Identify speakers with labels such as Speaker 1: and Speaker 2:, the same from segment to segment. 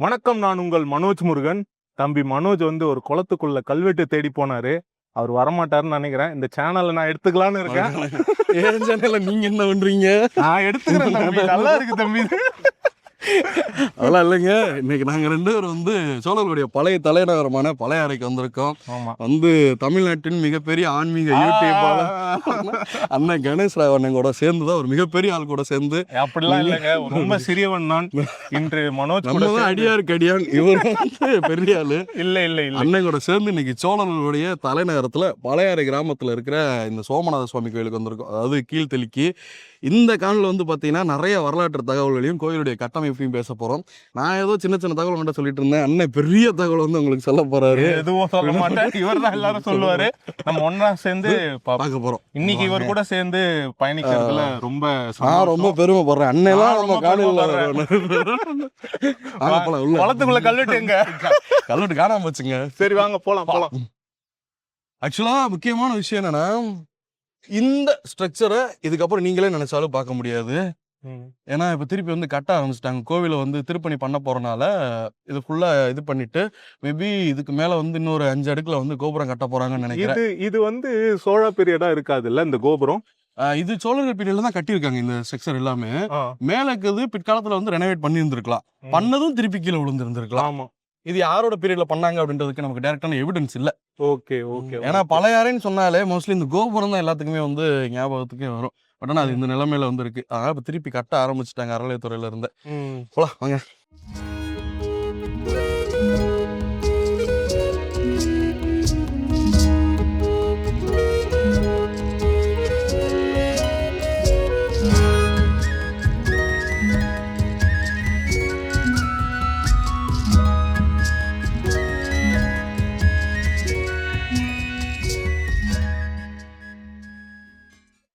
Speaker 1: வணக்கம், நான் உங்கள் மனோஜ் முருகன். தம்பி மனோஜ் வந்து ஒரு குளத்துக்குள்ள கல்வெட்டு தேடி போனாரு. அவர் வரமாட்டாருன்னு நினைக்கிறேன். இந்த சேனலை நான் எடுத்துக்கலான்னு இருக்கேன்.
Speaker 2: ஏன் சேனல்ல நீங்க என்ன பண்றீங்க?
Speaker 1: நான் எடுத்துக்கிறேன் தம்பி. நல்லா இருக்கு தம்பி.
Speaker 2: அதெல்லாம் இல்லைங்க. இன்னைக்கு நாங்க 2 பேரும் வந்து சோழர்களுடைய பழைய தலைநகரமான பழையாறைக்கு வந்திருக்கோம்.
Speaker 1: ஆமா.
Speaker 2: வந்து தமிழ்நாட்டின் மிகப்பெரிய ஆன்மீக யூடியூபாளர் அண்ணன் கணேஷ் ராவ் அண்ணன் கூட சேர்ந்து தான் ஒரு மிகப்பெரிய ஆள் கூட சேர்ந்து.
Speaker 1: அப்படிலாம் இல்லைங்க, ரொம்ப சிறியவன் நான். இன்று மனோஜ் கூட
Speaker 2: நம்ம தான் அடியாருக்கு அடியான், இவர் வந்து பெரிய ஆளு.
Speaker 1: இல்ல இல்ல இல்ல
Speaker 2: அண்ணன் கூட சேர்ந்து இன்னைக்கு சோழர்களுடைய தலைநகரத்துல பழையாறை கிராமத்துல இருக்கிற இந்த சோமநாத சுவாமி கோயிலுக்கு வந்திருக்கோம். அதாவது கீழ்த்தெளிக்கு. இந்த காணொலியில் வந்து பார்த்தீங்கன்னா நிறைய வரலாற்று தகவல்களையும் கோயிலுடைய கட்டமைப்பையும் பேச போகிறோம். நான் ஏதோ சின்ன சின்ன தகவல் மட்டும் சொல்லிட்டு இருந்தேன். அண்ணன் பெரிய தகவல் வந்து உங்களுக்கு சொல்ல போறாரு.
Speaker 1: எதுவும் சொல்ல மாட்டேன், இவர் தான் எல்லாரும் சொல்லுவாரு. நம்ம ஒன்னா சேர்ந்து பார்க்க
Speaker 2: போறோம்.
Speaker 1: இன்னைக்கு இவர் கூட சேர்ந்து பயணிக்கிறதுல ரொம்ப
Speaker 2: ரொம்ப பெருமைப்படுறேன். அண்ணெல்லாம் நம்ம காணொலியில்
Speaker 1: குளத்துக்குள்ள கல்வெட்டு எங்க?
Speaker 2: கல்வெட்டு காணாம போச்சுங்க.
Speaker 1: சரி வாங்க போலாம் போலாம்.
Speaker 2: ஆக்சுவலா முக்கியமான விஷயம் என்னன்னா, இந்த ஸ்ட்ரக்சரை இதுக்கப்புறம் நீங்களே நினைச்சாலும் பார்க்க முடியாது. ஏன்னா இப்ப திருப்பி வந்து கட்ட ஆரம்பிச்சிட்டாங்க. கோவிலை வந்து திருப்பணி பண்ண போறனால இது ஃபுல்லா இது பண்ணிட்டு மேபி இதுக்கு மேல வந்து இன்னொரு 5 அடுக்குல வந்து கோபுரம் கட்ட போறாங்கன்னு நினைக்கிறேன்.
Speaker 1: இது வந்து சோழ பீரியடா இருக்காது இல்ல இந்த கோபுரம்?
Speaker 2: இது சோழர்கள் பீரியட்ல தான் கட்டியிருக்காங்க. இந்த ஸ்ட்ரக்சர் எல்லாமே மேல இருக்குது. பிற்காலத்துல வந்து ரெனோவேட் பண்ணி இருந்திருக்கலாம். பண்ணதும் திருப்பி கீழே விழுந்திருந்திருக்கலாம்.
Speaker 1: ஆமா.
Speaker 2: இது யாரோட பீரியட்ல பண்ணாங்க அப்படின்றதுக்கு நமக்கு டைரக்டான எவிடன்ஸ் இல்ல.
Speaker 1: Okay okay.
Speaker 2: ஏன்னா பழையாறைன்னு சொன்னாலே மோஸ்ட்லி இந்த கோபுரம் தான் எல்லாத்துக்குமே வந்து ஞாபகத்துக்கே வரும். பட் ஆனால் அது இந்த நிலைமையில வந்து இருக்கு. அதனால இப்போ திருப்பி கட்ட ஆரம்பிச்சுட்டாங்க அறநிலையத்துறையில இருந்து. போலாம் வாங்க.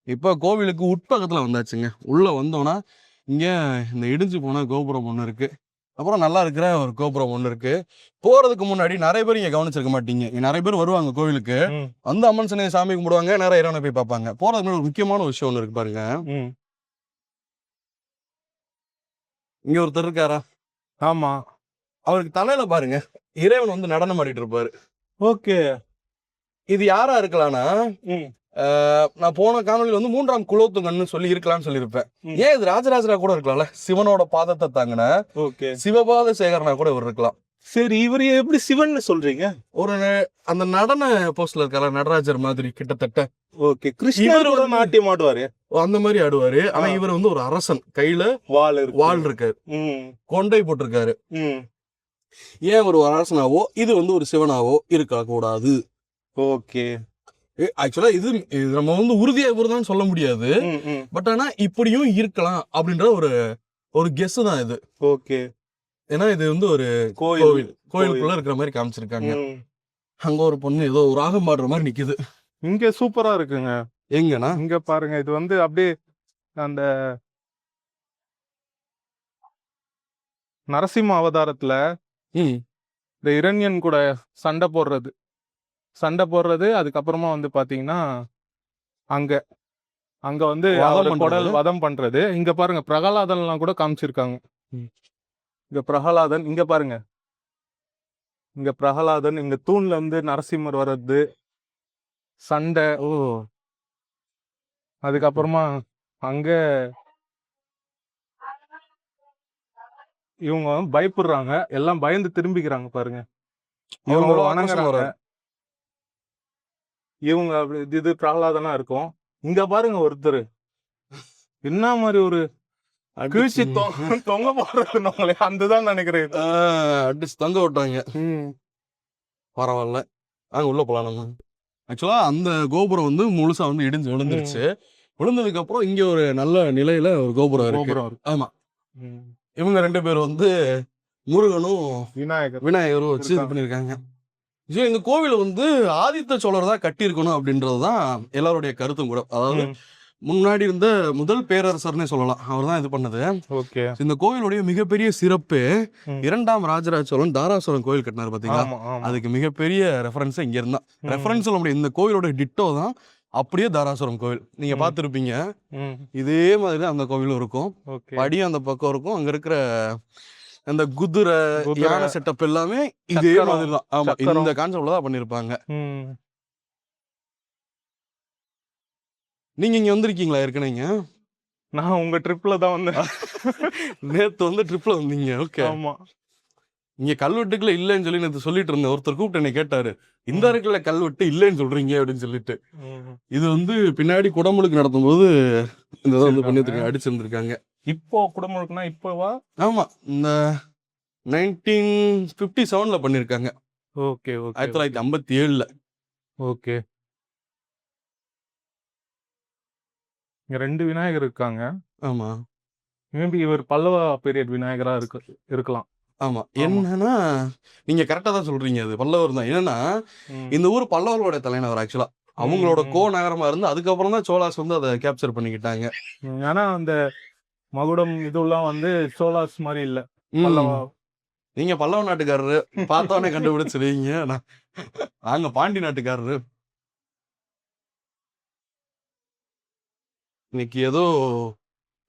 Speaker 2: இப்போ கோவிலுக்கு உட்பக்கத்தில் வந்தாச்சுங்க. உள்ளே வந்தோன்னா இங்கே இந்த இடிஞ்சு போன கோபுரம் ஒன்று இருக்கு. அப்புறம் நல்லா இருக்கிற ஒரு கோபுரம் ஒன்று இருக்கு. போறதுக்கு முன்னாடி நிறைய பேர் இங்கே கவனிச்சிருக்க மாட்டீங்க. இங்கே நிறைய பேர் வருவாங்க கோவிலுக்கு, வந்து அம்மன் சன்னதி சாமி கும்பிடுவாங்க, நிறைய இறைவனை போய் பார்ப்பாங்க. போறதுக்கு முன்னாடி ஒரு முக்கியமான விஷயம் ஒன்று இருக்கு பாருங்க. இங்க ஒருத்தர் இருக்காரா?
Speaker 1: ஆமா.
Speaker 2: அவருக்கு தலையில பாருங்க இறைவன் வந்து நடனம் ஆடிட்டு இருப்பாரு.
Speaker 1: ஓகே.
Speaker 2: இது யாரா இருக்கலாம்னா, நான் போன காணொலியில் வந்து 3ஆம் குலோத்துங்கன்னு சொல்லி இருக்கலாம்னு சொல்லியிருப்பேன். ஏன் இது ராஜராஜரா கூட இருக்கலாம்ல? சிவனோட பாதத்தை தாங்கின சிவபாத சேகரனா கூட இவர் இருக்கலாம்.
Speaker 1: சரி, இவர் எப்படி சிவன் சொல்றீங்க?
Speaker 2: ஒரு அந்த நடன போஸ்ட்ல இருக்கால நடராஜர் மாதிரி கிட்டத்தட்ட.
Speaker 1: ஓகே. கிருஷ்ணரோட நாட்டியம் ஆடுவாரு,
Speaker 2: அந்த மாதிரி ஆடுவாரு. ஆனா இவர் வந்து ஒரு அரசன், கையில வாள் இருக்காரு, கொண்டை போட்டிருக்காரு. ஏன் ஒரு அரசனாவோ இது வந்து ஒரு சிவனாவோ இருக்க கூடாது?
Speaker 1: ஓகே.
Speaker 2: ஆக்சுவலா இது நம்ம வந்து உறுதியா இவர்தான் சொல்ல முடியாது. பட் ஆனா இப்படியும் இருக்கலாம் அப்படின்ற ஒரு கெஸ் தான் இது.
Speaker 1: ஓகே.
Speaker 2: ஏன்னா இது வந்து ஒரு கோயிலுக்குள்ள இருக்கிற மாதிரி காமிச்சிருக்காங்க. அங்க ஒரு பொண்ணு ஏதோ ஒரு ராகம் பாடுற மாதிரி நிக்குது.
Speaker 1: இங்க சூப்பரா இருக்குங்க.
Speaker 2: எங்கன்னா
Speaker 1: இங்க பாருங்க, இது வந்து அப்படியே அந்த நரசிம்ம அவதாரத்துல இந்த இரண்யன் கூட சண்டை போடுறது அதுக்கப்புறமா வந்து பாத்தீங்கன்னா அங்க அங்க வந்து குடல் வதம் பண்றது. இங்க பாருங்க பிரகலாதன் எல்லாம் கூட காமிச்சிருக்காங்க. இங்க பிரகலாதன், இங்க பாருங்க, இங்க பிரகலாதன், இங்க தூண்ல இருந்து நரசிம்மர் வர்றது, சண்டை. அதுக்கப்புறமா அங்க இவங்க பயப்படுறாங்க, எல்லாம் பயந்து திரும்பிக்கிறாங்க பாருங்க. இவங்க வணங்குறாங்க. இவங்க இது பிரகலாதனா இருக்கும். இங்க பாருங்க ஒருத்தர் என்ன மாதிரி ஒரு கீழ்ச்சி தொங்க போடுறது, அதுதான் நினைக்கிறேன்.
Speaker 2: அடிச்சு தொங்க விட்டாங்க. பரவாயில்ல, அங்க உள்ள போலாம் நம்ம. ஆக்சுவலா அந்த கோபுரம் வந்து முழுசா வந்து இடிஞ்சு விழுந்துருச்சு. விழுந்ததுக்கு அப்புறம் இங்க ஒரு நல்ல நிலையில ஒரு கோபுரம் இருக்கு. ஆமா. இவங்க 2 பேர் வந்து முருகனும் விநாயகரும் வச்சு இது பண்ணிருக்காங்க. இந்த கோவில் வந்து ஆதித்த சோழர் தான் கட்டியிருக்கணும் அப்படின்றதுதான் எல்லாருடைய கருத்தும் கூட. அதாவது முன்னாடி இருந்த முதல் பேரரசர்னே சொல்லலாம், அவர் தான் இது பண்ணது. இந்த கோவிலுடைய மிகப்பெரிய சிறப்பு 2ஆம் ராஜராஜ சோழன் தாராசுரம் கோவில் கட்டினார் பாத்தீங்களா? அதுக்கு மிகப்பெரிய ரெஃபரன்ஸ் இங்க இருந்தா. ரெஃபரன்ஸ் சொல்ல முடியும், இந்த கோவிலோட டிட்டோ தான் அப்படியே தாராசுரம் கோவில். நீங்க பாத்துருப்பீங்க, இதே மாதிரி அந்த கோவிலும் இருக்கும். படியும் அந்த பக்கம் இருக்கும். அங்க இருக்கிற அந்த குதிரை
Speaker 1: குதிரை,
Speaker 2: யானை செட்டப் எல்லாமே இதே
Speaker 1: சக்கரம்,
Speaker 2: மாதிரி தான். ஆமா,
Speaker 1: சக்கரம்.
Speaker 2: இந்த கான்செப்ட்ல தான் பண்ணிருப்பாங்க.
Speaker 1: ம்.
Speaker 2: நீங்க இங்க வந்திருக்கீங்களா ஏற்கனவே?
Speaker 1: நான் உங்க ட்ரிப்ல தான் வந்தேன்.
Speaker 2: நேத்து வந்து ட்ரிப்ல வந்தீங்க. ஓகே.
Speaker 1: ஆமா.
Speaker 2: இங்க கல்வெட்டுக்குள்ள இல்லைன்னு சொல்லி நேத்து சொல்லிட்டு இருந்தேன். ஒருத்தர் கூப்பிட்டு என்னை கேட்டாரு, இந்த இருக்குல்ல கல்வெட்டு இல்லைன்னு சொல்றீங்க அப்படின்னு சொல்லிட்டு.
Speaker 1: ம்.
Speaker 2: இது வந்து பின்னாடி குடமுழுக்கு நடத்தும்போது இந்த இதை வந்து பண்ணி அடிச்சிருந்திருக்காங்க.
Speaker 1: இப்போ குடமுழுக்குனா இப்போவா?
Speaker 2: ஆமா, இந்த 1957ல பண்ணிருக்காங்க.
Speaker 1: Okay, okay.
Speaker 2: 1957ல.
Speaker 1: ஓகே. இங்க 2 விநாயகர் இருக்காங்க.
Speaker 2: ஆமா
Speaker 1: மேபி இவர் பல்லவ பீரியட் விநாயகரா இருக்கலாம்.
Speaker 2: ஆமா. என்னன்னா நீங்க கரெக்டா தான் சொல்றீங்க. அது பல்லவர் தான். என்னன்னா
Speaker 1: ம்.
Speaker 2: இந்த ஊர் பல்லவர்களோட தலைநகர் ஆக்சுவலா. அவங்களோட கோ நகரமா இருந்து அதுக்கப்புறம் தான் சோலாஸ் வந்து அதை கேப்சர் பண்ணிக்கிட்டாங்க.
Speaker 1: ஆனா அந்த மகுடம் இதெல்லாம் வந்து சோலாஸ் மாதிரி இல்ல. பல்லவா.
Speaker 2: நீங்க பல்லவ நாட்டுக்காரரு பார்த்தோன்னே கண்டுபிடிச்சிருவீங்க. நாங்க பாண்டி நாட்டுக்காரரு. இன்னைக்கு ஏதோ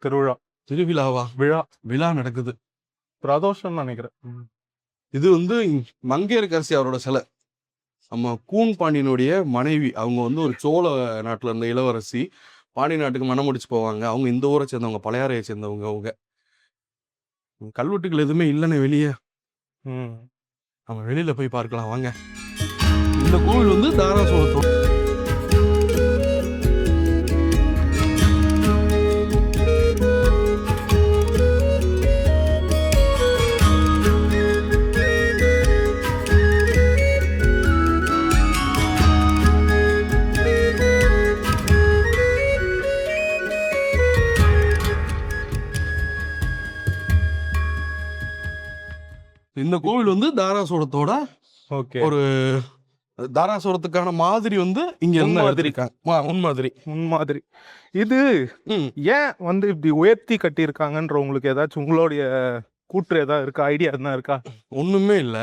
Speaker 1: திருவிழா,
Speaker 2: திருவிழாவா?
Speaker 1: விழா,
Speaker 2: விழா நடக்குது.
Speaker 1: பிரதோஷம் நினைக்கிறேன்.
Speaker 2: இது வந்து மங்கையர்க்கரசி அவரோட சிலை. நம்ம கூன் பாண்டியனுடைய மனைவி. அவங்க வந்து ஒரு சோழ நாட்டுல இருந்த இளவரசி. பாண்டி நாட்டுக்கு மனம் முடிச்சு போவாங்க. அவங்க இந்த ஊரை சேர்ந்தவங்க, பழையாறையை சேர்ந்தவங்க அவங்க. கல்வெட்டுகள் எதுவுமே இல்லைன்னு வெளியே. நம்ம வெளியில போய் பார்க்கலாம் வாங்க. இந்த கோவில் வந்து தாராசுரத்தோட இந்த கோவில் வந்து தாராசுரத்தோட
Speaker 1: ஓகே.
Speaker 2: ஒரு தாராசுரத்துக்கான மாதிரி வந்து இங்க இருந்து
Speaker 1: முன்மாதிரி.
Speaker 2: எடுத்திருக்காங்க. முன்மாதிரி.
Speaker 1: முன்மாதிரி. இது ஏன் வந்து இப்படி உயர்த்தி கட்டியிருக்காங்கன்ற உங்களுக்கு ஏதாச்சும் உங்களுடைய கூற்று ஏதாவது இருக்கா? ஐடியா எதுனா இருக்கா?
Speaker 2: ஒண்ணுமே இல்ல.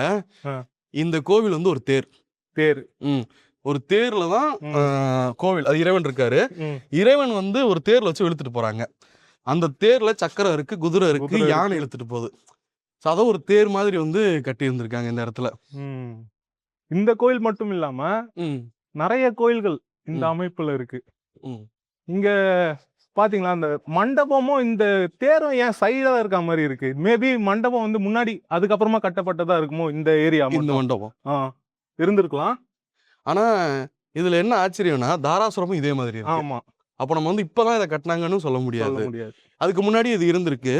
Speaker 2: இந்த கோவில் வந்து ஒரு தேர்.
Speaker 1: தேர்.
Speaker 2: ஒரு தேர்ல தான் கோவில். அது இறைவன் இருக்காரு. இறைவன் வந்து ஒரு தேர்ல வச்சு இழுத்துட்டு போறாங்க. அந்த தேர்ல சக்கரம் இருக்கு, குதிரை இருக்கு, யானை இழுத்துட்டு போகுது. அதை ஒரு தேர் மாதிரி வந்து கட்டி இருந்திருக்காங்க இந்த இடத்துல.
Speaker 1: இந்த கோயில் மட்டும் இல்லாம நிறைய கோயில்கள் இந்த அமைப்புல இருக்கு. இங்க பாத்தீங்களா, அந்த மண்டபமும் இந்த தேரும் ஏன் சைடா இருக்க மாதிரி இருக்கு? மேபி மண்டபம் வந்து முன்னாடி அதுக்கப்புறமா கட்டப்பட்டதா இருக்குமோ இந்த ஏரியா?
Speaker 2: இந்த மண்டபம்
Speaker 1: இருந்திருக்கலாம்.
Speaker 2: ஆனா இதுல என்ன ஆச்சரியம்னா தாராசுரமும் இதே மாதிரி இருக்கு.
Speaker 1: ஆமா.
Speaker 2: அப்ப நம்ம வந்து இப்பதான் இதை கட்டினாங்கன்னு சொல்ல முடியாது. அதுக்கு முன்னாடி இது இருந்திருக்கு.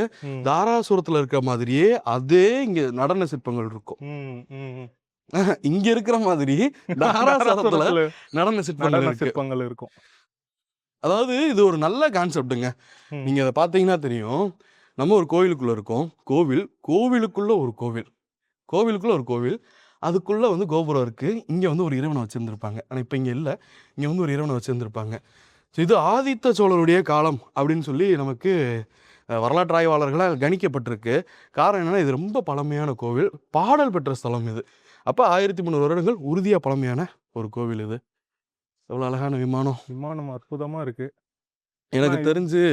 Speaker 2: தாராசுரத்துல இருக்க மாதிரியே அதே இங்க நடன சிற்பங்கள் இருக்கும். இங்க இருக்கிற மாதிரி தாராசுரத்துல நடன சிற்பங்கள் இருக்கும். அதாவது இது ஒரு நல்ல கான்செப்டுங்க. நீங்க அதை பாத்தீங்கன்னா தெரியும். நம்ம ஒரு கோவிலுக்குள்ள இருக்கோம். கோவிலுக்குள்ள ஒரு கோவில், கோவிலுக்குள்ள ஒரு கோவில். அதுக்குள்ள வந்து கோபுரம் இருக்கு. இங்க வந்து ஒரு இறைவனை வச்சிருந்திருப்பாங்க. ஆனா இப்ப இங்க இல்ல. இங்க வந்து ஒரு இறைவனை வச்சிருந்திருப்பாங்க. இது ஆதித்த சோழருடைய காலம் அப்படின்னு சொல்லி நமக்கு வரலாற்று ஆய்வாளர்களால் கணிக்கப்பட்டிருக்கு. காரணம் என்னன்னா இது ரொம்ப பழமையான கோவில், பாடல் பெற்ற ஸ்தலம் இது. அப்போ 1300 வருடங்கள் உறுதியாக பழமையான ஒரு கோவில் இது. எவ்வளோ அழகான விமானம் அற்புதமாக இருக்கு. எனக்கு தெரிஞ்சு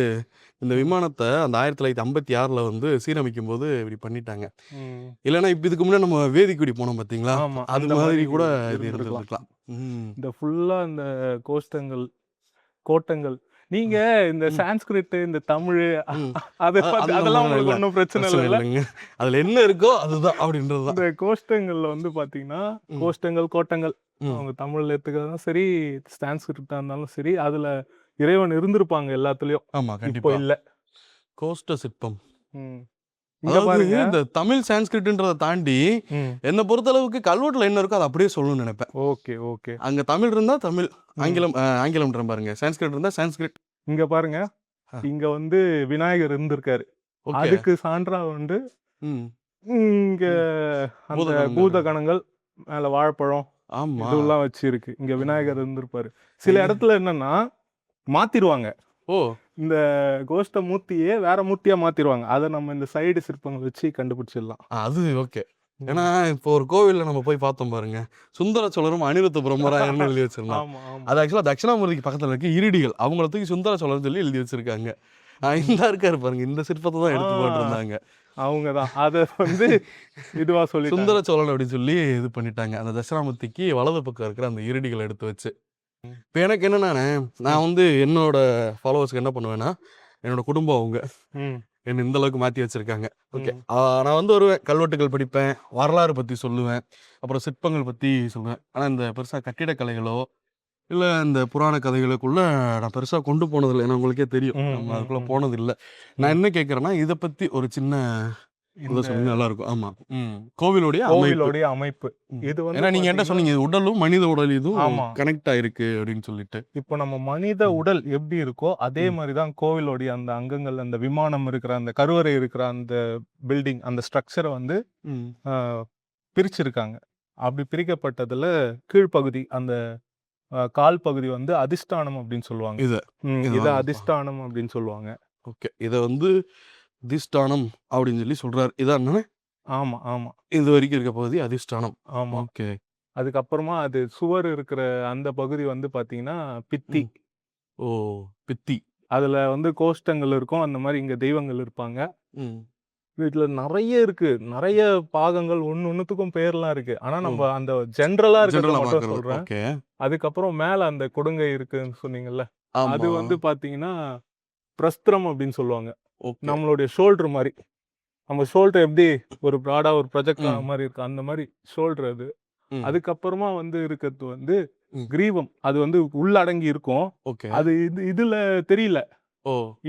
Speaker 2: இந்த விமானத்தை அந்த 1956ல் வந்து சீரமைக்கும் போது இப்படி பண்ணிட்டாங்க. இல்லைன்னா இப்போ இதுக்கு முன்னாடி நம்ம வேதிக்குடி போனோம் பார்த்தீங்களா, அது மாதிரி கூட இது இருந்திருக்கலாம்.
Speaker 1: இந்த ஃபுல்லா இந்த கோட்டங்கள் நீங்க இந்த சான்ஸ்கிரிட், இந்த தமிழ் அதெல்லாம் உங்களுக்கு ஒன்றும் பிரச்சனை இல்லைங்க.
Speaker 2: அதுல என்ன இருக்கோ அதுதான் அப்படின்றது.
Speaker 1: இந்த கோஷ்டங்கள்ல வந்து பாத்தீங்கன்னா கோட்டங்கள் அவங்க தமிழ்ல எடுத்துக்கிறதும் சரி, சான்ஸ்கிரிட்டா இருந்தாலும் சரி, அதுல இறைவன் இருந்திருப்பாங்க எல்லாத்துலயும்.
Speaker 2: ஆமா, கண்டிப்பா
Speaker 1: இல்ல.
Speaker 2: கோஷ்ட சிற்பம் இந்த தமிழ் சான்ஸ்கிரிட்ன்றதை தாண்டி என்ன பொறுத்த அளவுக்கு கல்வெட்டுல என்ன இருக்கோ அதை அப்படியே சொல்லணும்னு நினைப்பேன்.
Speaker 1: ஓகே.
Speaker 2: அங்க தமிழ் இருந்தா தமிழ், ஆங்கிலம் பாருங்க, சான்ஸ்கிரிட் இருந்தா சான்ஸ்கிரிட்.
Speaker 1: இங்க பாருங்க, இங்க வந்து விநாயகர் இருந்திருக்காரு. அதுக்கு சான்றா வந்து இங்க அந்த பூத கணங்கள் மேல வாழைப்பழம் இதெல்லாம் வச்சு இருக்கு. இங்க விநாயகர் இருந்திருப்பாரு. சில இடத்துல என்னன்னா மாத்திருவாங்க. இந்த கோஷ்ட மூர்த்தியே வேற மூர்த்தியா மாத்திருவாங்க. அதை நம்ம இந்த சைடு சிற்பங்கள் வச்சு கண்டுபிடிச்சிடலாம்.
Speaker 2: அது ஓகே. ஏன்னா இப்போ ஒரு கோவில்ல நம்ம போய் பார்த்தோம் பாருங்க, சுந்தர சோழரும் அனிருத்த பிரம்மராயர்னு எழுதி வச்சிருந்தோம். அது ஆக்சுவலா தட்சிணாமூர்த்திக்கு பக்கத்துல இருக்க இருடிகள், அவங்கள தூக்கி சுந்தர சோழர் சொல்லி எழுதி வச்சிருக்காங்க. இந்த இருக்காரு பாருங்க, இந்த சிற்பத்தை தான் எடுத்து போட்டிருந்தாங்க.
Speaker 1: அவங்கதான் அத வந்து இதுவா சொல்லி
Speaker 2: சுந்தர சோழன் அப்படின்னு சொல்லி இது பண்ணிட்டாங்க. அந்த தட்சிணாமூர்த்திக்கு வலது பக்கம் இருக்கிற அந்த இருடிகளை எடுத்து வச்சு. இப்போ எனக்கு என்னன்னானே, நான் வந்து என்னோட ஃபாலோவர்ஸ்க்கு என்ன பண்ணுவேன்னா, என்னோட குடும்பம் அவங்க என்ன இந்த அளவுக்கு மாற்றி வச்சிருக்காங்க. ஓகே, நான் வந்து வருவேன், கல்வெட்டுகள் படிப்பேன், வரலாறு பற்றி சொல்லுவேன், அப்புறம் சிற்பங்கள் பற்றி சொல்லுவேன். ஆனால் இந்த பெருசாக கட்டிடக்கலைகளோ இல்லை இந்த புராண கதைகளுக்குள்ள நான் பெருசாக கொண்டு போனதில்லை. ஏன்னா உங்களுக்கே தெரியும், நம்ம அதுக்குள்ளே போனது இல்லை. நான் என்ன கேட்குறேன்னா, இதை பற்றி ஒரு சின்ன இதை சொல்லி நல்லா இருக்கும். ஆமா, கோவிலுடைய
Speaker 1: அமைப்பு இது வந்து
Speaker 2: ஏன்னா நீங்க என்ன சொன்னீங்க, உடலும் மனித உடல் இதுவும் கனெக்ட் ஆயிருக்கு அப்படின்னு சொல்லிட்டு.
Speaker 1: இப்போ நம்ம மனித உடல் எப்படி இருக்கோ அதே மாதிரிதான் கோவிலோடைய அந்த அங்கங்கள், அந்த விமானம் இருக்கிற அந்த கருவறை இருக்கிற அந்த பில்டிங், அந்த ஸ்ட்ரக்சரை வந்து பிரிச்சிருக்காங்க. அப்படி பிரிக்கப்பட்டதுல கீழ்ப்பகுதி அந்த கால் பகுதி வந்து அதிஷ்டானம் அப்படின்னு சொல்லுவாங்க. இத அதிஷ்டானம் அப்படின்னு சொல்லுவாங்க.
Speaker 2: ஓகே, இதை வந்து அதிஷ்டானம் அப்படின்னு சொல்லி சொல்றாரு. இதான்
Speaker 1: ஆமா ஆமா,
Speaker 2: இது வரைக்கும் இருக்க பகுதி அதிஷ்டானம்.
Speaker 1: ஆமா.
Speaker 2: ஓகே,
Speaker 1: அதுக்கப்புறமா அது சுவர் இருக்கிற அந்த பகுதி வந்து பாத்தீங்கன்னா பித்தி.
Speaker 2: ஓ, பித்தி.
Speaker 1: அதுல வந்து கோஷ்டங்கள் இருக்கும், அந்த மாதிரி இங்க தெய்வங்கள் இருப்பாங்க. வீட்டுல நிறைய இருக்கு, நிறைய பாகங்கள், ஒண்ணுத்துக்கும் பேர்லாம் இருக்கு. ஆனா நம்ம அந்த ஜென்ரலா இருக்கிறத மட்டும் சொல்றேன். அதுக்கப்புறம் மேல அந்த கொடுங்கை இருக்குன்னு சொன்னீங்கல்ல, அது வந்து பாத்தீங்கன்னா பிரஸ்திரம் அப்படின்னு சொல்லுவாங்க. நம்மளுடைய ஷோல்டர் மாதிரி, நம்ம ஷோல்டர் எப்படி ஒரு ப்ராடா ஒரு ப்ரொஜெக்ட் மாதிரி இருக்கு, அந்த மாதிரி ஷோல்டர் அது. அதுக்கப்புறமா வந்து இருக்கிறது வந்து கிரீவம், அது வந்து உள்ளடங்கி இருக்கும். அது இதுல தெரியல.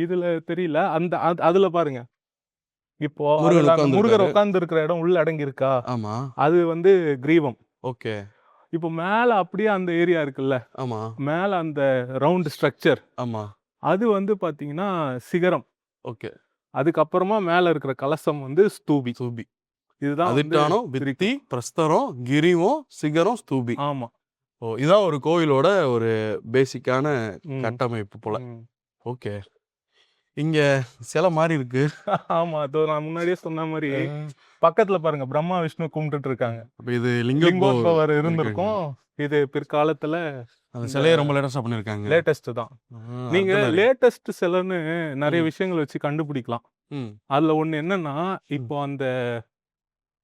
Speaker 1: இதுல தெரியல, அந்த அதுல பாருங்க. இப்போ முருகர் உட்கார்ந்து இருக்கிற இடம் உள்ள அடங்கி இருக்கா, அது வந்து கிரீவம். ஓகே, இப்போ மேல அப்படியே அந்த ஏரியா இருக்குல்ல, மேல அந்த ரவுண்ட் ஸ்ட்ரக்சர், அது வந்து பாத்தீங்கன்னா சிகரம். ஓகே, அதுக்கப்புறமா மேல இருக்கிற கலசம் வந்து ஸ்தூபி. இதுதான்
Speaker 2: அதிஷ்டானம், பித்தி, பிரஸ்தரம், கிரீவம், சிகரம், ஸ்தூபி.
Speaker 1: ஆமா.
Speaker 2: ஓ, இதான் ஒரு கோயிலோட ஒரு பேசிக்கான கட்டமைப்பு போல. ஓகே, இங்க சில மாதிரி இருக்கு. ஆமா,
Speaker 1: நான் முன்னாடியே சொன்ன மாதிரி பக்கத்துல பாருங்க பிரம்மா விஷ்ணு கும்பிட்டு இருக்காங்க.
Speaker 2: இது
Speaker 1: லிங்கோத்பவர் இருந்திருக்கும். இது பிற்காலத்துல
Speaker 2: அந்த சிலையை ரொம்ப லேட்டஸ்டா பண்ணிருக்காங்க.
Speaker 1: லேட்டஸ்ட் தான். நீங்க லேட்டஸ்ட் சிலைன்னு நிறைய விஷயங்கள் வச்சு கண்டுபிடிக்கலாம். அதுல ஒண்ணு என்னன்னா, இப்போ அந்த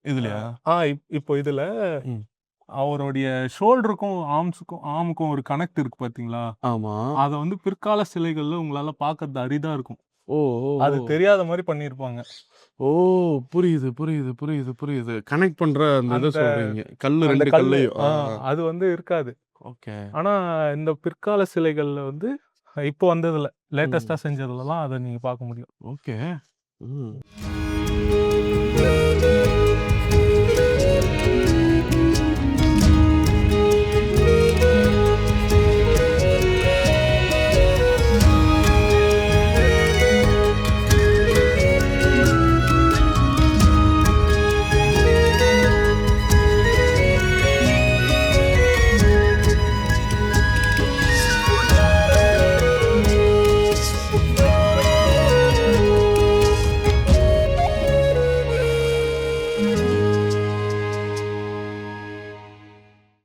Speaker 2: இதுலயா
Speaker 1: இப்போ இதுல அவருடைய ஷோல்டருக்கும் ஆர்முக்கும் ஒரு கனெக்ட் இருக்கு பாத்தீங்களா?
Speaker 2: ஆமா,
Speaker 1: அத வந்து பிற்கால சிலைகள்ல உங்களால பாக்குறது அரிதா இருக்கும். அது தெரியாத மாதிரி பண்ணிருப்பாங்க.
Speaker 2: ஓ, புரியுது புரியுது புரியுது புரியுது. கனெக்ட் பண்ற அந்த இத சொல்றீங்க, கல்லு, ரெண்டு கல்லையும்.
Speaker 1: அது வந்து இருக்காது.
Speaker 2: ஓகே,
Speaker 1: ஆனா இந்த பிற்கால சிலைகள்ல வந்து இப்போ வந்ததுல லேட்டஸ்டா செஞ்சதுலலாம் அதை நீங்க பார்க்க முடியும்.
Speaker 2: ஓகே.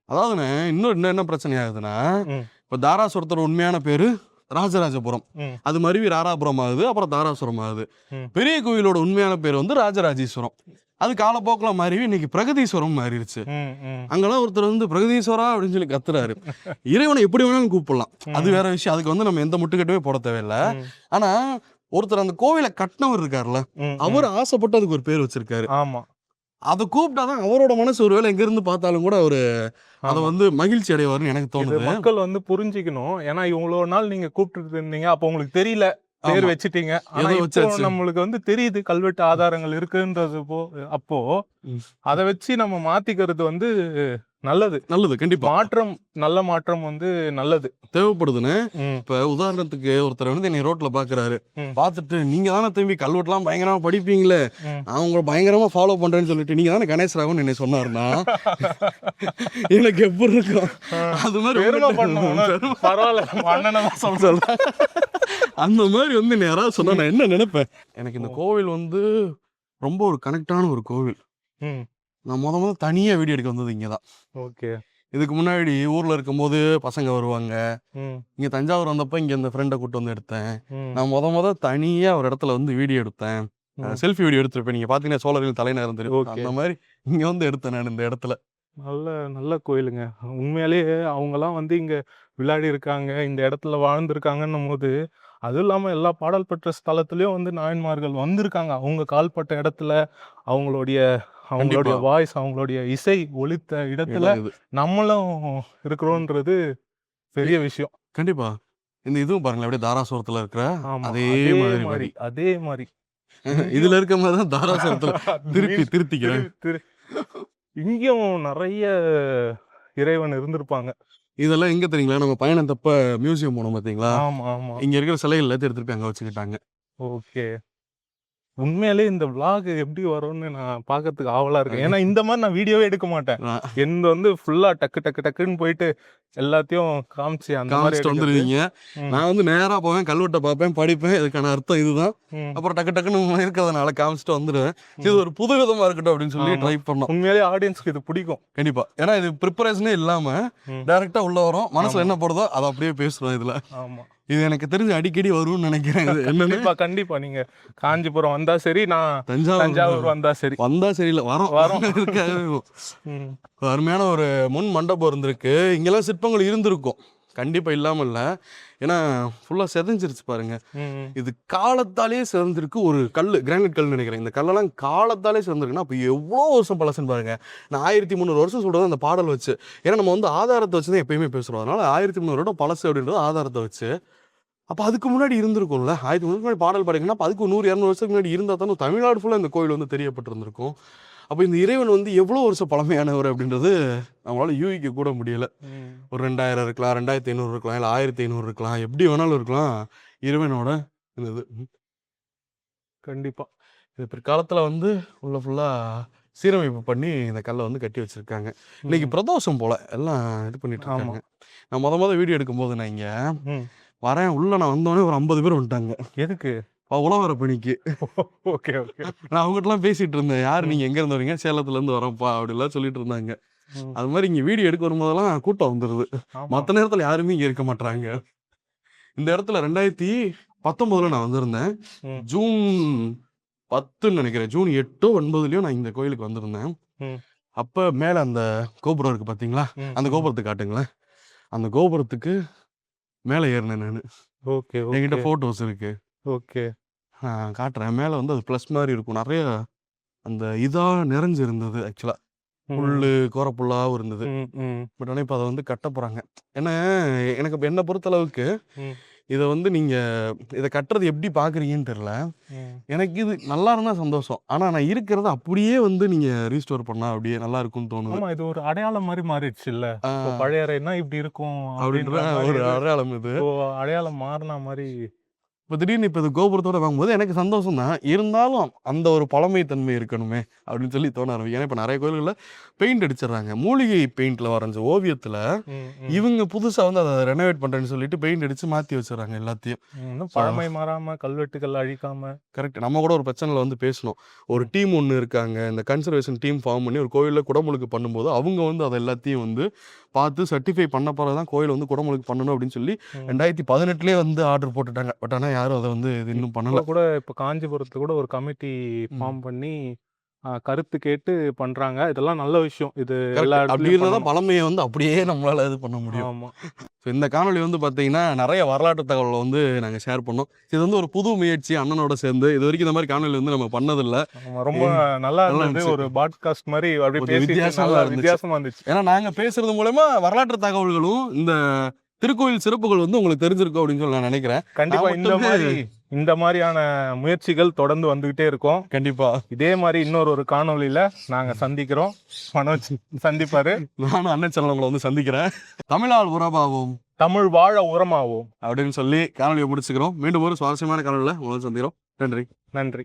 Speaker 2: அதாவதுண்ணே, இன்னும் என்ன பிரச்சனை ஆகுதுன்னா, இப்போ தாராசுரத்தோட உண்மையான பேரு ராஜராஜபுரம், அது மருவி ராராபுரம் ஆகுது, அப்புறம் தாராசுரம் ஆகுது. பெரிய கோயிலோட உண்மையான பேர் வந்து ராஜராஜேஸ்வரம். அது காலப்போக்கில் மாறி இன்னைக்கு பிரகதீஸ்வரம் மாறிடுச்சு. அங்கெல்லாம் ஒருத்தர் வந்து பிரகதீஸ்வரா அப்படின்னு சொல்லி கத்துறாரு. இறைவனை எப்படி வேணாலும் கூப்பிடலாம், அது வேற விஷயம். அதுக்கு வந்து நம்ம எந்த முட்டுக்கட்டுமே போட தேவையில்லை. ஆனா ஒருத்தர் அந்த கோவிலை கட்டினவர் இருக்காருல்ல, அவர் ஆசைப்பட்டு அதுக்கு ஒரு பேர் வச்சிருக்காரு.
Speaker 1: ஆமா,
Speaker 2: அதை கூப்பிட்டாதான் அவரோட மனசு ஒருவேளை எங்க இருந்து பார்த்தாலும் கூட அவரு அதை வந்து மகிழ்ச்சி அடைவாருன்னு எனக்கு தோணுது.
Speaker 1: மக்கள் வந்து புரிஞ்சுக்கணும். ஏன்னா இவ்வளவு நாள் நீங்க கூப்பிட்டு இருந்தீங்க, அப்போ உங்களுக்கு தெரியல, பேர் வச்சுட்டீங்க. நம்மளுக்கு வந்து தெரியுது கல்வெட்டு ஆதாரங்கள் இருக்குன்றது. அப்போ அதை வச்சு நம்ம மாத்திக்கிறது வந்து நல்லது. கண்டிப்பா மாற்றம், நல்ல மாற்றம் வந்து நல்லது,
Speaker 2: தேவைப்படுதுன்னு. இப்ப உதாரணத்துக்கு ஒருத்தர் வந்து என்னை ரோட்ல பாக்குறாரு, பாத்துட்டு நீங்க தானே திரும்பி கல்வெட்டுலாம் பயங்கரமா படிப்பீங்களே, நான் உங்களை பயங்கரமா ஃபாலோ பண்றேன்னு சொல்லிட்டு நீங்க தானே கணேஷ் ராகவன் என்ன சொன்னாருன்னா எனக்கு எப்படி இருக்கும்? அது மாதிரி அந்த மாதிரி வந்து யாராவது சொன்னா நான் என்ன நினைப்பேன்? எனக்கு இந்த கோவில் வந்து ரொம்ப ஒரு கனெக்டான ஒரு கோவில். நான் முத தனியா வீடியோ எடுக்க வந்தது இங்கதான்.
Speaker 1: ஓகே,
Speaker 2: இதுக்கு முன்னாடி ஊர்ல இருக்கும்போது பசங்க வருவாங்க, இங்க தஞ்சாவூர் வந்தப்ப இங்க இந்த ஃப்ரெண்டை கூட்டு வந்து எடுத்தேன். நான் முத தனியா ஒரு இடத்துல வந்து வீடியோ எடுத்தேன். செல்ஃபி வீடியோ எடுத்திருப்பேன். நீங்க பாத்தீங்கன்னா சோழர்கள் தலைநகரம் தெரியும்.
Speaker 1: ஓகே.
Speaker 2: அந்த மாதிரி இங்க வந்து எடுத்தேன் நான் இந்த இடத்துல.
Speaker 1: நல்ல கோயிலுங்க. உண்மையாலேயே அவங்கலாம் வந்து இங்க விளையாடி இருக்காங்க. இந்த இடத்துல வாழ்ந்திருக்காங்கன்னும் போது, அதுவும் இல்லாம எல்லா பாடல் பெற்ற ஸ்தலத்திலயும் வந்து நாயன்மார்கள் வந்திருக்காங்க. அவங்க கால்பட்ட இடத்துல, அவங்களுடைய அவங்களுடைய
Speaker 2: கண்டிப்பா.
Speaker 1: வாய்ஸ், அவங்களுடைய இசை ஒலித்த இடத்துல
Speaker 2: இடம் இது.
Speaker 1: நம்மளும் இருக்கிறோன்றது பெரிய விஷயம்.
Speaker 2: கண்டிப்பா. இந்த இதுவும் பாருங்களேன், அப்படியே தாராசுரத்துல இருக்கிற
Speaker 1: ஆமா.
Speaker 2: அதே மாதிரி வரி.
Speaker 1: அதே மாரி.
Speaker 2: இதுல இருக்க மாதிரி தான் தாராசுரத்துல திருத்திக்கிறேன்.
Speaker 1: இங்கேயும் நெறைய இறைவன் இருந்திருப்பாங்க.
Speaker 2: இதெல்லாம் எங்க தெரியுங்களா? நம்ம பயணத்தப்ப மியூசியம் போனோம் பாத்தீங்களா?
Speaker 1: ஆமா.
Speaker 2: இங்க இருக்கிற சிலைகள் எல்லாத்தையும் எடுத்துட்டு போய் அங்க வச்சுக்கிட்டாங்க.
Speaker 1: ஓகே. உண்மையாலேயே இந்த விளாக் எப்படி வரும்னு நான் பார்க்கறதுக்கு ஆவலா இருக்கேன். ஏன்னா இந்த மாதிரி நான் வீடியோவே எடுக்க மாட்டேன். எந்த வந்து ஃபுல்லா டக்குன்னு போயிட்டு எல்லாத்தையும் காமிச்சு அந்த மாதிரி
Speaker 2: காமிச்சிட்டு வந்துருவீங்க.
Speaker 1: ம்.
Speaker 2: நான் வந்து நேரா போவேன், கல்வெட்டை பார்ப்பேன், படிப்பேன். இதுக்கான அர்த்தம் இதுதான்.
Speaker 1: ம்.
Speaker 2: அப்புறம் டக்குன்னு இருக்கிறதுனால காமிச்சிட்டு வந்துடுவேன். இது ஒரு புதுவிதமா இருக்கட்டும் அப்படின்னு சொல்லி
Speaker 1: ஆமா.
Speaker 2: ட்ரை பண்ணோம்.
Speaker 1: உண்மையாலேயே ஆடியன்ஸ்க்கு இது பிடிக்கும்.
Speaker 2: கண்டிப்பா. ஏன்னா இது ப்ரிப்பரேஷனே இல்லாம
Speaker 1: ம்.
Speaker 2: டைரக்டா உள்ள வரும். மனசுல
Speaker 1: ஆமா.
Speaker 2: என்ன போடுதோ அதை அப்படியே பேசுறோம் இதுல.
Speaker 1: ஆமா.
Speaker 2: இது எனக்கு தெரிஞ்சு அடிக்கடி வரும்னு நினைக்கிறேன். இது என்னன்னு
Speaker 1: கண்டிப்பா நீங்க காஞ்சிபுரம் வந்தா சரி, நான்
Speaker 2: தஞ்சாவூர்
Speaker 1: தஞ்சாவூர் வந்தா சரி.
Speaker 2: வந்தா சரியில்லை வரோம். இதுக்காகவே
Speaker 1: ம்.
Speaker 2: அருமையான ஒரு முன் மண்டபம் இருந்திருக்கு. இங்கெல்லாம் சிற்பங்கள் இருந்திருக்கும். கண்டிப்பா இல்லாம இல்ல. ஏன்னா ஃபுல்லா செதஞ்சிருச்சு பாருங்க.
Speaker 1: ம்.
Speaker 2: இது காலத்தாலேயே சிறந்திருக்கு. ஒரு கல்லு, கிரானைட் கல்னு நினைக்கிறேன். இந்த கல்லெல்லாம் காலத்தாலே சிறந்திருக்குன்னா அப்போ எவ்வளோ வருஷம் பழசுன்னு பாருங்க. நான் 1300 வருஷம் சொல்றது அந்த பாடல் வச்சு. ஏன்னா நம்ம வந்து ஆதாரத்தை வச்சு தான் எப்பயுமே பேசுறோம். அதனால 1300 வருடம் பழசு அப்படின்றது ஆதாரத்தை வச்சு. அப்போ அதுக்கு முன்னாடி இருந்திருக்கும்ல. 1300 முன்னாடி பாடல் பாடிங்கன்னா அப்போ அதுக்கு 100-200 வருஷத்துக்கு முன்னாடி இருந்தால் தானே தமிழ்நாடு ஃபுல்லாக இந்த கோயில் வந்து தெரியப்பட்டிருந்திருக்கும். அப்போ இந்த இறைவன் வந்து எவ்வளோ வருஷம் பழமையானவர் அப்படின்றது நம்மளால யூகிக்க கூட முடியல.
Speaker 1: ம்.
Speaker 2: ஒரு 2000 இருக்கலாம், 2500 இருக்கலாம், இல்லை 1500 இருக்கலாம், எப்படி வேணாலும் இருக்கலாம். இறைவனோட இந்த இது
Speaker 1: கண்டிப்பா.
Speaker 2: இது பிற்காலத்தில் வந்து உள்ள ஃபுல்லாக சீரமைப்பு பண்ணி இந்த கல்லை வந்து கட்டி வச்சிருக்காங்க. இன்னைக்கு பிரதோஷம் போல எல்லாம் இது பண்ணிட்டு
Speaker 1: ஆமா.
Speaker 2: இருக்காங்க. நான் முத வீடியோ எடுக்கும்போது நான் இங்கே
Speaker 1: ம்.
Speaker 2: வரேன், உள்ள நான் வந்தோடனே ஒரு 50 பேர் வந்துட்டாங்க.
Speaker 1: எதுக்கு?
Speaker 2: உழவர பணிக்கு.
Speaker 1: ஓகே.
Speaker 2: நான் அவங்ககிட்டலாம் பேசிட்டு இருந்தேன். யார்
Speaker 1: ம்.
Speaker 2: நீங்க எங்க இருந்து வரீங்க? சேலத்துலேருந்து வரோம்ப்பா அப்படிலாம் சொல்லிட்டு இருந்தாங்க.
Speaker 1: ம்.
Speaker 2: அது மாதிரி இங்கே வீடியோ எடுக்க வரும்போதெல்லாம் கூட்டம் வந்துடுது.
Speaker 1: ஆமா.
Speaker 2: மற்ற நேரத்தில் யாருமே இங்கே இருக்க மாட்டாங்க. இந்த இடத்துல 2019 நான் வந்திருந்தேன்.
Speaker 1: ம்.
Speaker 2: ஜூன் 10ன்னு நினைக்கிறேன். ஜூன் 8ஓ 9லயோ நான் இந்த கோயிலுக்கு வந்திருந்தேன்.
Speaker 1: ம்.
Speaker 2: அப்போ மேலே அந்த கோபுரம் இருக்கு பார்த்தீங்களா?
Speaker 1: ம்.
Speaker 2: அந்த கோபுரத்தை காட்டுங்களேன். அந்த கோபுரத்துக்கு மேலே ஏறினேன் நான்.
Speaker 1: ஓகே.
Speaker 2: என்கிட்ட ஃபோட்டோஸ் இருக்கு.
Speaker 1: ஓகே.
Speaker 2: நான் காட்டுறேன். மேலே வந்து அது ப்ளஸ் மாதிரி இருக்கும். நிறைய அந்த இதா நிறைஞ்சு இருந்தது ஆக்சுவலா. புல்லு, கோரப்புல்லாவும் இருந்தது. பட் ஆனால் இப்போ அதை வந்து கட்ட போகிறாங்க. ஏன்னா எனக்கு இப்போ என்னை பொறுத்தளவுக்கு இதை வந்து நீங்கள் இதை கட்டுறது எப்படி பார்க்குறீங்கன்னு தெரில. எனக்கு இது நல்லா இருந்தால் சந்தோஷம். ஆனால் நான் இருக்கிறத அப்படியே வந்து நீங்கள் ரீஸ்டோர் பண்ணால் அப்படியே நல்லா இருக்கும்னு தோணுது.
Speaker 1: ஆமா, இது ஒரு அடையாளம் மாதிரி மாறிடுச்சு இல்ல. பழைய அறைனா இப்படி இருக்கும்
Speaker 2: அப்படின்ற ஒரு அடையாளம் இது.
Speaker 1: அடையாளம் மாறின மாதிரி.
Speaker 2: இப்போ திடீர்னு இப்போ இது கோபுரத்தோட வாங்கும்போது எனக்கு சந்தோஷம் தான். இருந்தாலும் அந்த ஒரு பழமை தன்மை இருக்கணுமே அப்படின்னு சொல்லி தோண ஆரம்பிக்கும். ஏன்னா இப்போ நிறைய கோயில்களில் பெயிண்ட் அடிச்சிடுறாங்க. மூலிகை பெயிண்டில் வரைஞ்ச ஓவியத்தில் இவங்க புதுசாக வந்து அதை ரெனோவேட் பண்ணுறேன்னு சொல்லிட்டு பெயிண்ட் அடித்து மாற்றி வச்சிடறாங்க எல்லாத்தையும்.
Speaker 1: இன்னும் பழமை மாறாம, கல்வெட்டுகள் அழிக்காம.
Speaker 2: கரெக்ட். நம்ம கூட ஒரு பிரச்சனையில் வந்து பேசணும். ஒரு டீம் ஒன்று இருக்காங்க. இந்த கன்சர்வேஷன் டீம் ஃபார்ம் பண்ணி ஒரு கோயிலில் குடமுழுக்கு பண்ணும்போது அவங்க வந்து அதை எல்லாத்தையும் வந்து பார்த்து சர்டிஃபை பண்ண பிறகு தான் கோயில் வந்து குடமுழுக்கு பண்ணணும் அப்படின்னு சொல்லி 2018 வந்து ஆர்டர் போட்டுட்டாங்க. பட் ஆனால் யாரும் அதை வந்து இது இன்னும் பண்ணல.
Speaker 1: கூட இப்போ காஞ்சிபுரத்துல கூட ஒரு கமிட்டி ஃபார்ம் பண்ணி கருத்து கேட்டு பண்றாங்க. இதெல்லாம் நல்ல விஷயம். இது எல்லா
Speaker 2: அப்படி இருந்தால் தான் பழமையை வந்து அப்படியே நம்மளால இது பண்ண முடியும்.
Speaker 1: ஆமா.
Speaker 2: ஸோ இந்த காணொலி வந்து பார்த்தீங்கன்னா நிறைய வரலாற்று தகவலை வந்து நாங்கள் ஷேர் பண்ணோம். இது வந்து ஒரு புது முயற்சி அண்ணனோட சேர்ந்து. இது வரைக்கும் இந்த மாதிரி காணொலி வந்து நம்ம பண்ணதில்லை.
Speaker 1: ரொம்ப நல்லா இருந்தது. ஒரு பாட்காஸ்ட் மாதிரி அப்படியே வித்தியாசமா இருந்துச்சு.
Speaker 2: ஏன்னா நாங்கள் பேசுறது மூலமா வரலாற்று தகவல்களும் இந்த திருக்கோயில் சிறப்புகள் வந்து உங்களுக்கு தெரிஞ்சிருக்கும் அப்படின்னு சொல்லி நான் நினைக்கிறேன்.
Speaker 1: கண்டிப்பா இந்த மாதிரியான முயற்சிகள் தொடர்ந்து வந்துகிட்டே இருக்கும்.
Speaker 2: கண்டிப்பா
Speaker 1: இதே மாதிரி இன்னொரு காணொலியில நாங்க சந்திக்கிறோம். மனோஜ் சந்திப்பாரு.
Speaker 2: நானும் அண்ணன் சேனல் உங்களை வந்து சந்திக்கிறேன். தமிழால் உறவாவோம்,
Speaker 1: தமிழ் வாழ உரமாவோம்
Speaker 2: அப்படின்னு சொல்லி காணொலியை முடிச்சுக்கிறோம். மீண்டும் ஒரு சுவாரஸ்யமான காணொலியில உங்களை சந்திக்கிறோம். நன்றி.